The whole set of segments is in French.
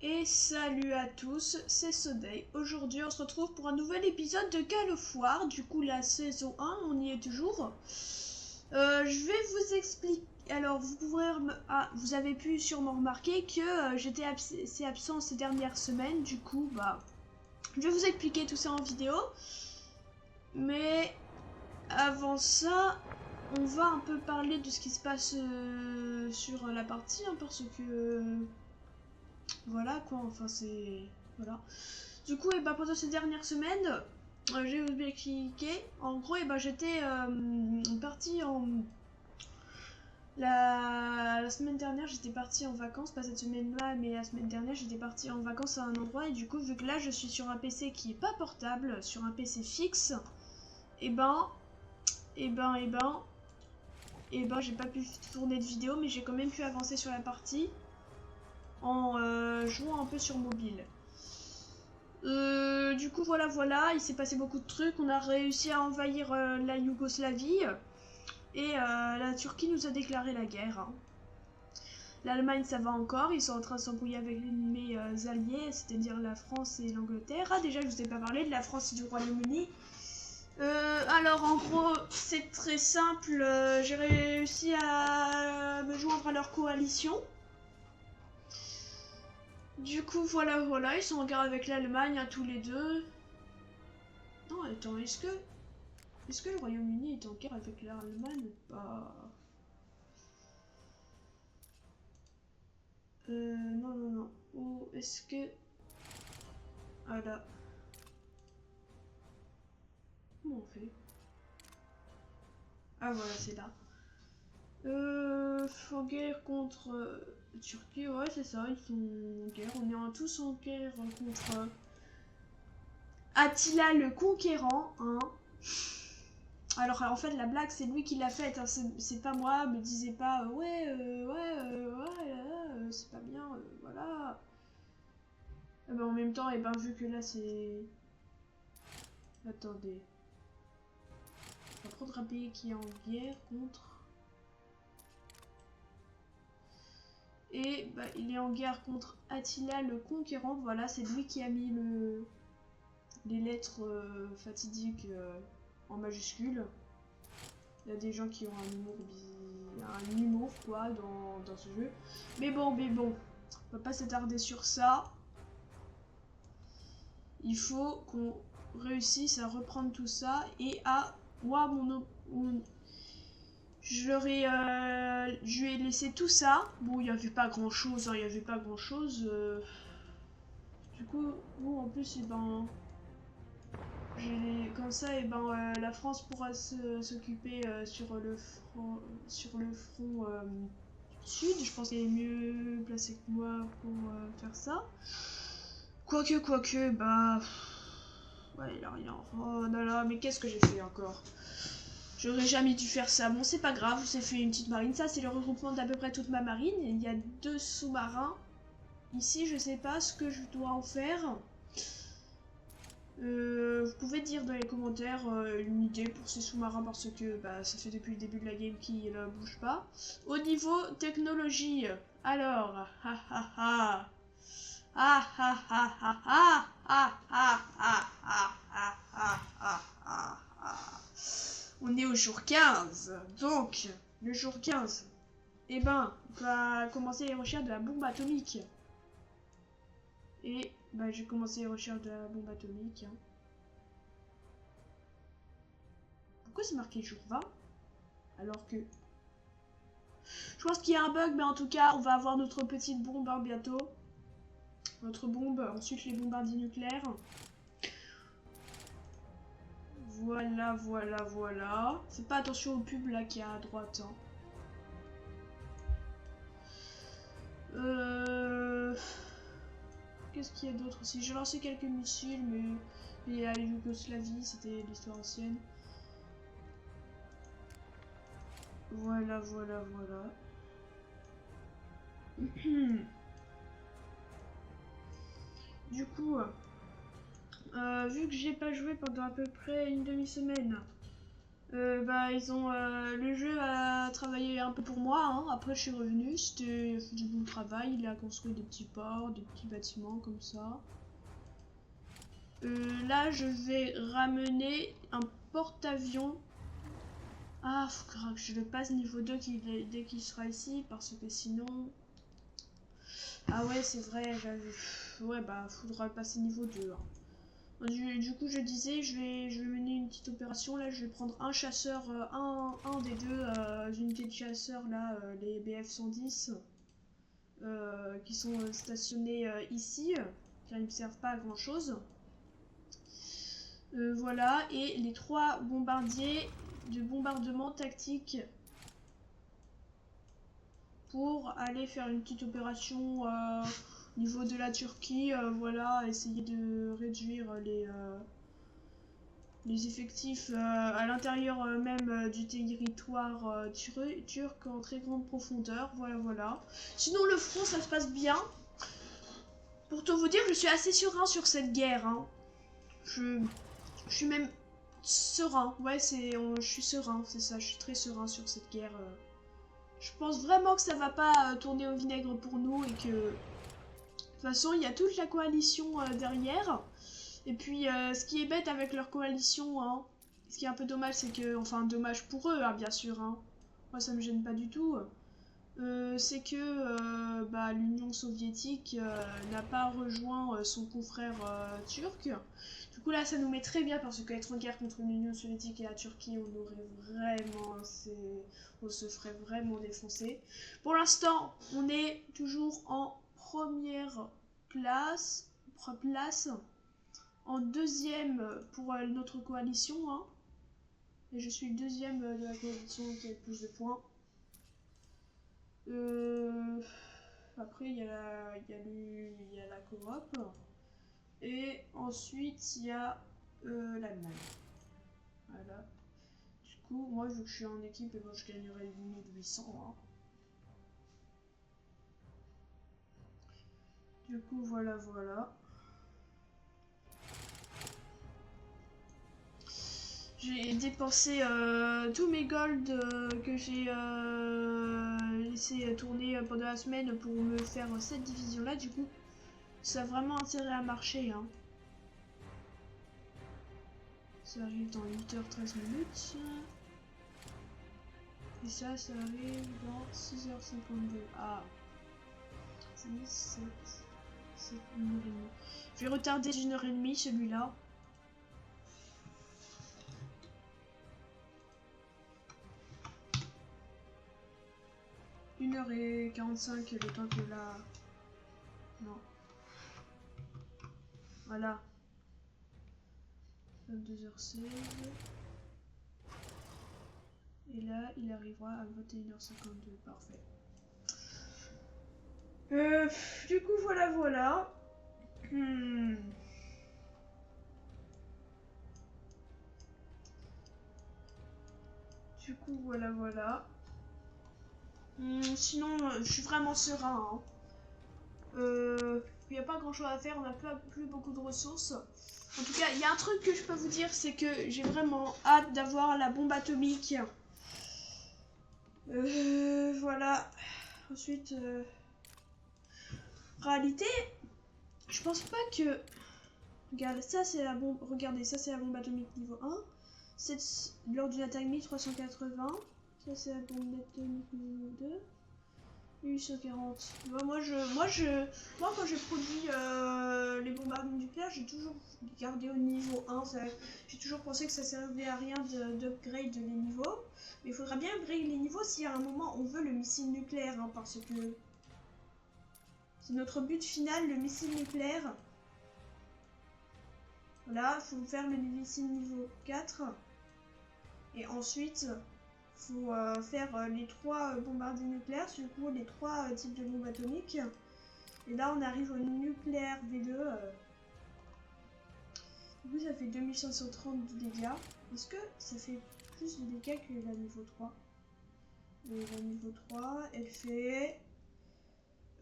Et salut à tous, c'est Sodei. Aujourd'hui on se retrouve pour un nouvel épisode de Call of War. Du coup la saison 1, on y est toujours. Je vais vous expliquer. Alors vous avez pu sûrement remarquer que j'étais assez absent ces dernières semaines. Du coup je vais vous expliquer tout ça en vidéo. Mais avant ça, on va un peu parler de ce qui se passe sur la partie, hein, parce que voilà quoi, enfin c'est... Voilà. Du coup, pendant ces dernières semaines, je vais vous expliquer. En gros, j'étais partie en... La semaine dernière, j'étais partie en vacances, pas cette semaine-là, mais la semaine dernière, j'étais partie en vacances à un endroit. Et du coup, vu que là, je suis sur un PC qui est pas portable, sur un PC fixe, j'ai pas pu tourner de vidéo, mais j'ai quand même pu avancer sur la partie en jouant un peu sur mobile. Du coup, voilà, il s'est passé beaucoup de trucs. On a réussi à envahir la Yougoslavie et la Turquie nous a déclaré la guerre. Hein. L'Allemagne, ça va encore. Ils sont en train de s'embrouiller avec mes alliés, c'est-à-dire la France et l'Angleterre. Ah, déjà, je vous ai pas parlé de la France et du Royaume-Uni. Alors, en gros, c'est très simple. J'ai réussi à me joindre à leur coalition. Du coup, voilà, ils sont en guerre avec l'Allemagne, hein, tous les deux. Non, attends, est-ce que le Royaume-Uni est en guerre avec l'Allemagne? Non. Ou est-ce que... Ah là. Comment on fait? Ah voilà, c'est là. En guerre contre Turquie, ouais, c'est ça, ils sont en guerre. On est tous en guerre contre Attila le Conquérant, hein. Alors en fait la blague c'est lui qui l'a faite, hein. C'est pas moi, me disais pas c'est pas bien, voilà. En même temps, vu que là c'est... Attendez. On va prendre un pays qui est en guerre contre... Et il est en guerre contre Attila le Conquérant, voilà, c'est lui qui a mis les lettres fatidiques en majuscules. Il y a des gens qui ont un humour quoi dans ce jeu. Mais bon, on va pas s'attarder sur ça. Il faut qu'on réussisse à reprendre tout ça et à... Moi, je lui ai laissé tout ça. Bon, il n'y avait pas grand chose, hein, Du coup, bon, en plus, comme ça, la France pourra s'occuper sur le front sud. Je pense qu'elle est mieux placée que moi pour faire ça. Quoique, ouais, il a rien. Oh là là, mais qu'est-ce que j'ai fait encore? J'aurais jamais dû faire ça. Bon, c'est pas grave, j'ai fait une petite marine. Ça, c'est le regroupement d'à peu près toute ma marine. Il y a 2 sous-marins. Ici, je sais pas ce que je dois en faire. Vous pouvez dire dans les commentaires une idée pour ces sous-marins parce que ça fait depuis le début de la game qu'ils ne bougent pas. Au niveau technologie, alors, on est au jour 15, donc le jour 15, on va commencer les recherches de la bombe atomique. Et j'ai commencé les recherches de la bombe atomique. Hein. Pourquoi c'est marqué jour 20 alors que... Je pense qu'il y a un bug, mais en tout cas, on va avoir notre petite bombe bientôt. Notre bombe, ensuite les bombardiers nucléaires. Voilà. Faites pas attention au pub là qui est à droite. Hein. Qu'est-ce qu'il y a d'autre aussi? J'ai lancé quelques missiles, mais à la Yougoslavie, c'était l'histoire ancienne. Voilà. Du coup, vu que j'ai pas joué pendant à peu près une demi-semaine, Bah, ils ont le jeu a travaillé un peu pour moi, hein. Après je suis revenue, c'était du bon travail, il a construit des petits ports, des petits bâtiments comme ça. Là je vais ramener un porte-avions. Ah, faudra que je le passe niveau 2 dès qu'il sera ici, parce que sinon... Ah ouais, c'est vrai, ouais, bah faudra le passer niveau 2, hein. Du coup, je disais, je vais mener une petite opération. Là, je vais prendre un chasseur, un des deux unités de chasseurs, là, les BF-110, qui sont stationnés ici, car ils ne me servent pas à grand chose. Voilà, et les 3 bombardiers de bombardement tactique pour aller faire une petite opération au niveau de la Turquie. Voilà, essayer de réduire les effectifs à l'intérieur même du territoire turc en très grande profondeur. Voilà, voilà. Sinon, le front, ça se passe bien. Pour tout vous dire, je suis assez serein sur cette guerre, hein. Je suis même serein. Ouais, je suis serein, c'est ça. Je suis très serein sur cette guerre. Je pense vraiment que ça va pas tourner au vinaigre pour nous et que... De toute façon, il y a toute la coalition derrière. Et puis, ce qui est bête avec leur coalition, hein, ce qui est un peu dommage, c'est que... Enfin, dommage pour eux, hein, bien sûr, hein. Moi, ça me gêne pas du tout. C'est que bah, l'Union soviétique n'a pas rejoint son confrère turc. Du coup, là, ça nous met très bien parce qu'être en guerre contre l'Union soviétique et la Turquie, on aurait vraiment... On se ferait vraiment défoncer. Pour l'instant, on est toujours en première place. En deuxième pour notre coalition, hein. Et je suis le deuxième de la coalition qui a le plus de points. Après, il y a la coop. Et ensuite, il y a l'Allemagne. Voilà. Du coup, moi, vu que je suis en équipe, et moi, je gagnerai 1800. Hein. Du coup, voilà, voilà. J'ai dépensé tous mes golds que j'ai laissé tourner pendant la semaine pour me faire cette division là. Du coup, ça a vraiment intérêt à marcher, hein. Ça arrive dans 8h13 minutes. Et ça arrive dans 6h52. Ah, 6, 7, 7, 1h30. Je vais retarder d'1h30 celui-là. Une heure et 45 le temps que là... Non. Voilà. 22h16. Et là, il arrivera à 21h52. Parfait. Du coup, voilà, voilà. Du coup, voilà, voilà. Sinon, je suis vraiment serein, hein. Il n'y a pas grand chose à faire, on n'a plus beaucoup de ressources. En tout cas, il y a un truc que je peux vous dire, c'est que j'ai vraiment hâte d'avoir la bombe atomique. Voilà. Ensuite, réalité, je pense pas que... Regarde, ça c'est la bombe. Regardez, ça c'est la bombe atomique niveau 1. Lors d'une attaque 1380. Ça c'est la bombe atomique niveau 2. 840. Moi quand j'ai produit les bombardements nucléaires, j'ai toujours gardé au niveau 1. J'ai toujours pensé que ça servait à rien d'upgrade les niveaux. Mais il faudra bien upgrade les niveaux si à un moment on veut le missile nucléaire, hein, parce que c'est notre but final, le missile nucléaire. Voilà, il faut faire le missile niveau 4. Et ensuite, faut faire les 3 bombardiers nucléaires, du coup les 3 types de bombes atomiques. Et là on arrive au nucléaire V2. Du coup ça fait 2530 de dégâts. Est-ce que ça fait plus de dégâts que la niveau 3? La niveau 3 elle fait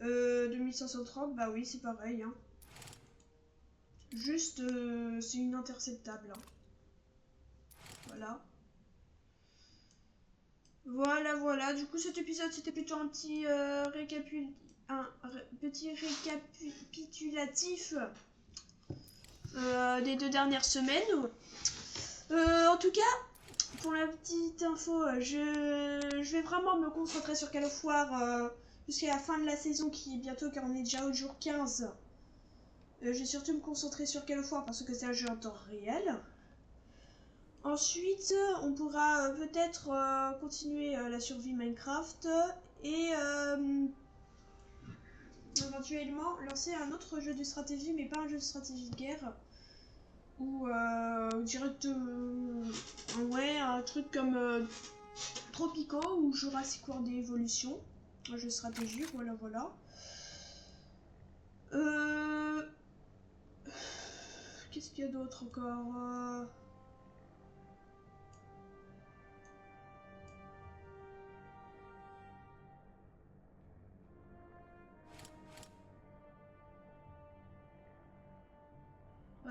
2530, bah oui c'est pareil, hein. Juste c'est une interceptable, hein. Voilà. Voilà. Du coup, cet épisode, c'était plutôt un petit petit récapitulatif des 2 dernières semaines. En tout cas, pour la petite info, je vais vraiment me concentrer sur Call of War jusqu'à la fin de la saison qui est bientôt, car on est déjà au jour 15. Je vais surtout me concentrer sur Call of War parce que c'est un jeu en temps réel. Ensuite, on pourra peut-être continuer la survie Minecraft et éventuellement lancer un autre jeu de stratégie, mais pas un jeu de stratégie de guerre. Ou direct ouais, un truc comme Tropico ou Jurassic World Evolution, un jeu de stratégie, voilà. Qu'est-ce qu'il y a d'autre encore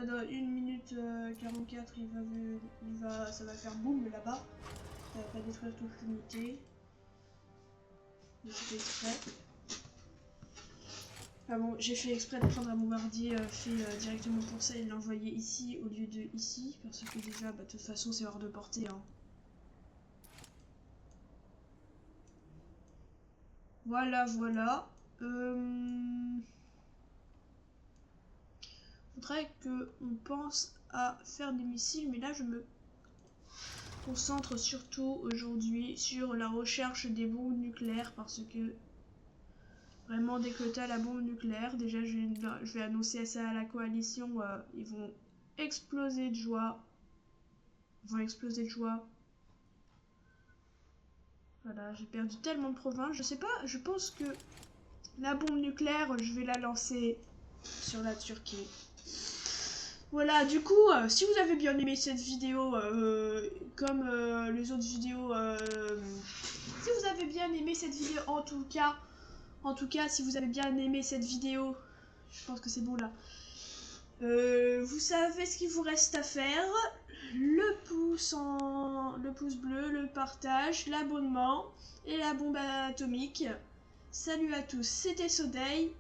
Dans 1 minute 44, ça va faire boum là-bas. Ça va pas détruire toute l'unité. J'ai fait exprès. Ah bon, j'ai fait exprès de prendre un bombardier fait directement pour ça et de l'envoyer ici au lieu de ici. Parce que déjà, de toute façon, c'est hors de portée. Hein. Voilà. Faudrait qu'on pense à faire des missiles, mais là je me concentre surtout aujourd'hui sur la recherche des bombes nucléaires parce que vraiment dès que t'as la bombe nucléaire, déjà je vais annoncer ça à la coalition, ils vont exploser de joie. Voilà, j'ai perdu tellement de provinces, je sais pas, je pense que la bombe nucléaire, je vais la lancer sur la Turquie. Voilà, du coup, si vous avez bien aimé cette vidéo, comme les autres vidéos, si vous avez bien aimé cette vidéo, en tout cas, si vous avez bien aimé cette vidéo, je pense que c'est bon là. Vous savez ce qu'il vous reste à faire. Le pouce bleu, le partage, l'abonnement et la bombe atomique. Salut à tous, c'était Soday.